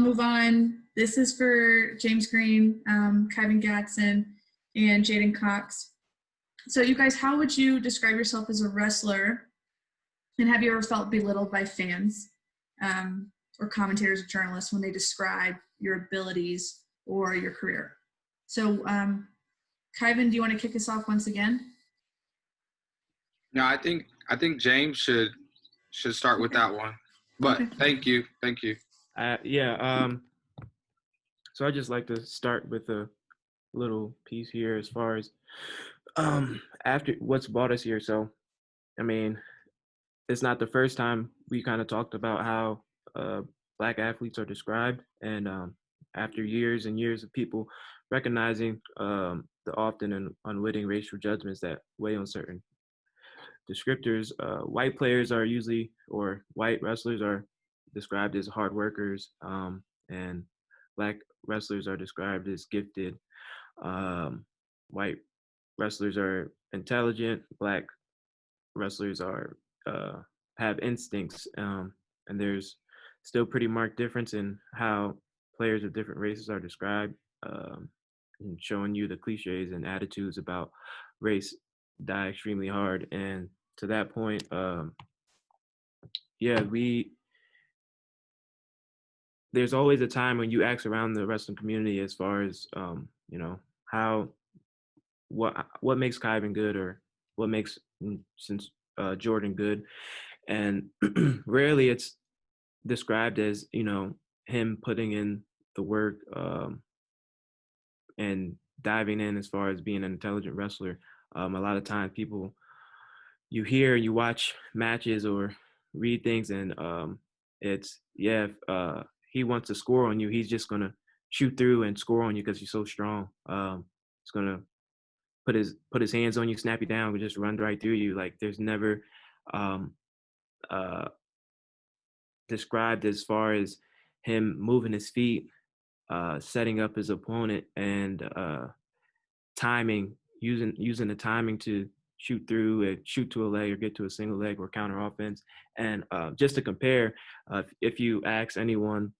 move on. This is for James Green, Kyven Gadson, and Jaden Cox. So you guys, how would you describe yourself as a wrestler? And have you ever felt belittled by fans or commentators or journalists when they describe your abilities or your career? So Kyven, do you want to kick us off once again? No, I think James should start with that one. But thank you. So I just like to start with a little piece here as far as after what's brought us here. So, I mean, it's not the first time we kind of talked about how Black athletes are described, and after years and years of people recognizing the often and unwitting racial judgments that weigh on certain descriptors, white players are usually, or white wrestlers are described as hard workers, and Black wrestlers are described as gifted. White wrestlers are intelligent. Black wrestlers are have instincts, and there's still pretty marked difference in how players of different races are described, and showing you the cliches and attitudes about race die extremely hard. And to that point, there's always a time when you ask around the wrestling community as far as what makes Kyven good, or what makes Jordan good, and rarely it's described as him putting in the work and diving in as far as being an intelligent wrestler. A lot of times people, you hear, you watch matches or read things, and it's if he wants to score on you, he's just gonna shoot through and score on you because he's so strong. He's gonna put his hands on you, snap you down, and just run right through you. Like, there's never described as far as him moving his feet, setting up his opponent, and timing, using the timing to shoot through and shoot to a leg or get to a single leg or counter offense. And just to compare, if you ask anyone,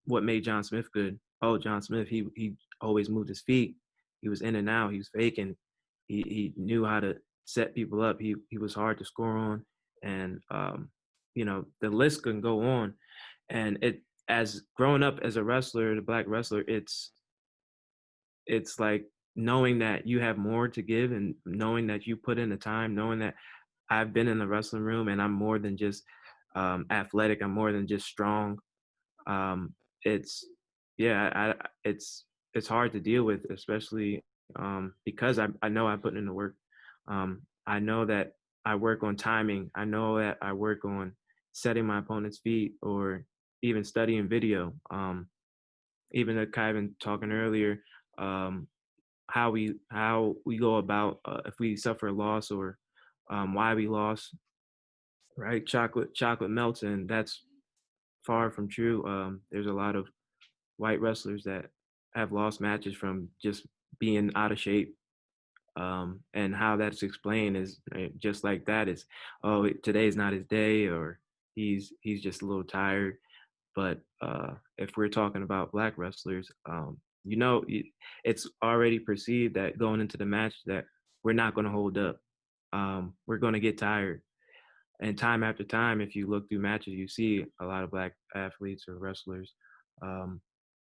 what made John Smith good? Oh, John Smith, he always moved his feet. He was in and out. He was faking. He knew how to set people up. He was hard to score on. And, the list can go on. And as growing up as a wrestler, the Black wrestler, it's like knowing that you have more to give, and knowing that you put in the time, knowing that I've been in the wrestling room and I'm more than just athletic. I'm more than just strong. It's hard to deal with, especially because I know I put in the work. I know that I work on timing. I know that I work on setting my opponent's feet, or even studying video. Even the Kyven talking earlier, how we go about if we suffer a loss, or why we lost. Right, chocolate melts, and that's far from true. There's a lot of white wrestlers that have lost matches from just being out of shape, and how that's explained is just like that. Is, oh, today's not his day, or he's just a little tired. But if we're talking about Black wrestlers, it's already perceived that going into the match that we're not going to hold up. We're going to get tired. And time after time, if you look through matches, you see a lot of Black athletes or wrestlers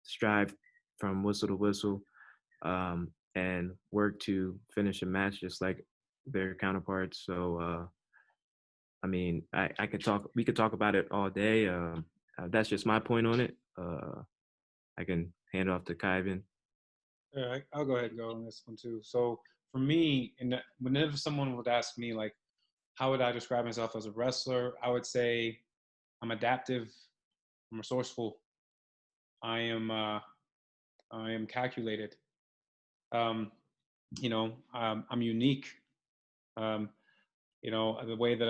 strive from whistle to whistle, and work to finish a match just like their counterparts. So, we could talk about it all day. That's just my point on it. I can hand off to Kyven. Yeah, I'll go ahead and go on this one too. So for me, whenever someone would ask me, like, how would I describe myself as a wrestler? I would say I'm adaptive, I'm resourceful, I am calculated. I'm unique. The way that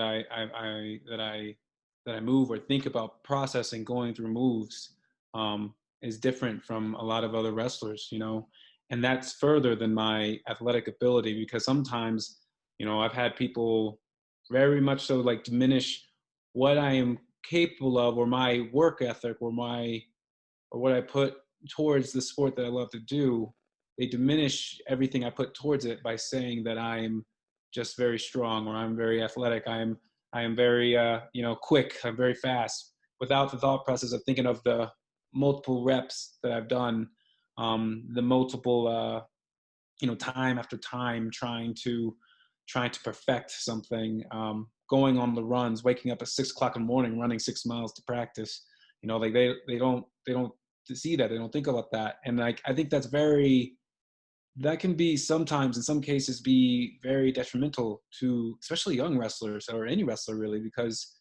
I move or think about processing, going through moves, is different from a lot of other wrestlers, and that's further than my athletic ability, because sometimes, I've had people very much so like diminish what I am capable of, or my work ethic, or what I put towards the sport that I love to do, they diminish everything I put towards it by saying that I'm just very strong, or I'm very athletic. I am very quick. I'm very fast, without the thought process of thinking of the multiple reps that I've done, the multiple time after time trying to perfect something, going on the runs, waking up at 6 o'clock in the morning, running 6 miles to practice. Like they don't see that. They don't think about that. And like, I think that can be sometimes, in some cases, be very detrimental to especially young wrestlers, or any wrestler really, because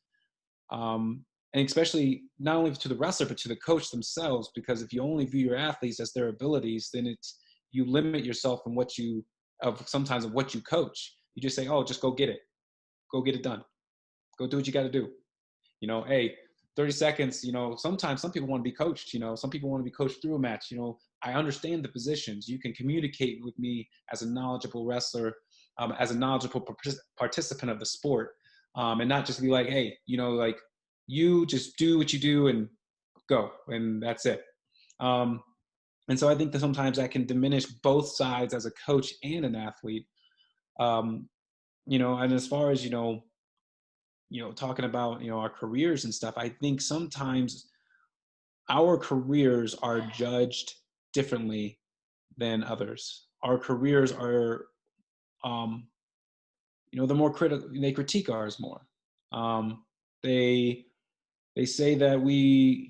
and especially not only to the wrestler but to the coach themselves, because if you only view your athletes as their abilities, then you limit yourself from what you coach. You just say, oh, just go get it done, go do what you got to do. Hey, 30 seconds. Sometimes some people want to be coached. Some people want to be coached through a match. I understand the positions. You can communicate with me as a knowledgeable wrestler, as a knowledgeable participant of the sport, and not just be like, hey, like, you just do what you do and go, and that's it. And so I think that sometimes that can diminish both sides as a coach and an athlete. And as far as, talking about, our careers and stuff, I think sometimes our careers are judged differently than others. Our careers are, they're more critical. They critique ours more. They say that we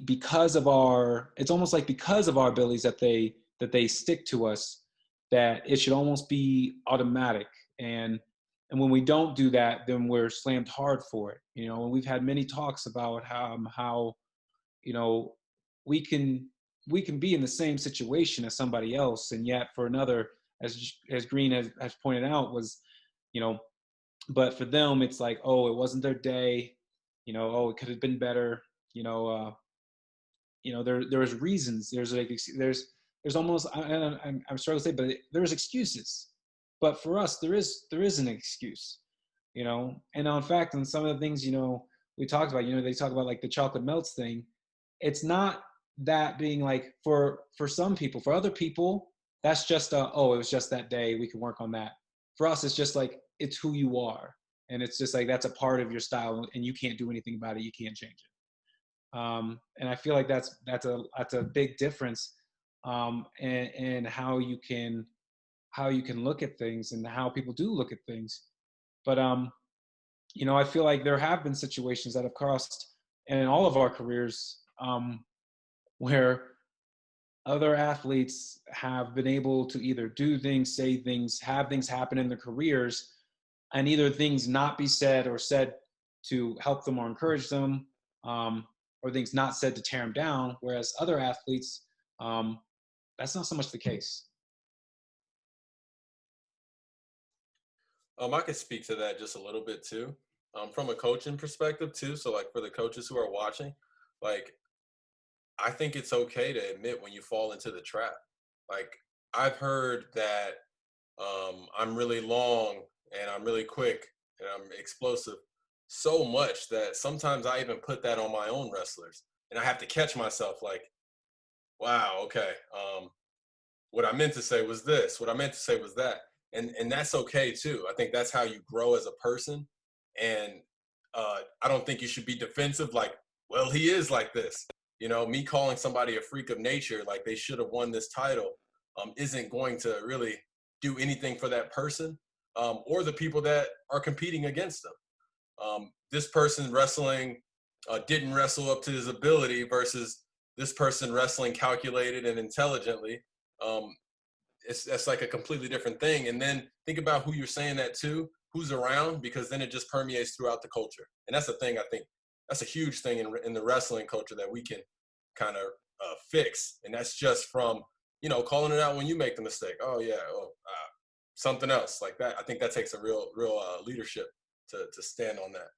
because of our, it's almost like because of our abilities that they stick to us, that it should almost be automatic. And when we don't do that, then we're slammed hard for it. And we've had many talks about how we can be in the same situation as somebody else, and yet for another, as Green has pointed out, was, but for them it's like, oh, it wasn't their day, oh, it could have been better, there was reasons, there's almost, I'm sorry to say, but there's excuses. But for us, there is an excuse, and in fact, on some of the things, we talked about, they talk about like the chocolate melts thing. It's not that being like, for some people, for other people, that's just oh, it was just that day, we can work on that. For us, it's just like, it's who you are, and it's just like, that's a part of your style, and you can't do anything about it. You can't change it. And I feel like that's a big difference, and how you can look at things, and how people do look at things. But I feel like there have been situations that have crossed in all of our careers, where other athletes have been able to either do things, say things, have things happen in their careers, and either things not be said or said to help them or encourage them, or things not said to tear them down. Whereas other athletes, that's not so much the case. I could speak to that just a little bit too, from a coaching perspective too. So like, for the coaches who are watching, like, I think it's okay to admit when you fall into the trap. Like, I've heard that I'm really long and I'm really quick and I'm explosive so much that sometimes I even put that on my own wrestlers, and I have to catch myself like, wow, okay, what I meant to say was this, what I meant to say was that. And that's okay too. I think that's how you grow as a person. And I don't think you should be defensive, like, well, he is like this. Me calling somebody a freak of nature, like they should have won this title, isn't going to really do anything for that person, or the people that are competing against them. This person wrestling didn't wrestle up to his ability versus this person wrestling calculated and intelligently. That's like a completely different thing. And then think about who you're saying that to, who's around, because then it just permeates throughout the culture. And that's the thing, I think that's a huge thing in the wrestling culture that we can kind of fix. And that's just from, calling it out when you make the mistake. Oh yeah, something else like that. I think that takes a real leadership to stand on that.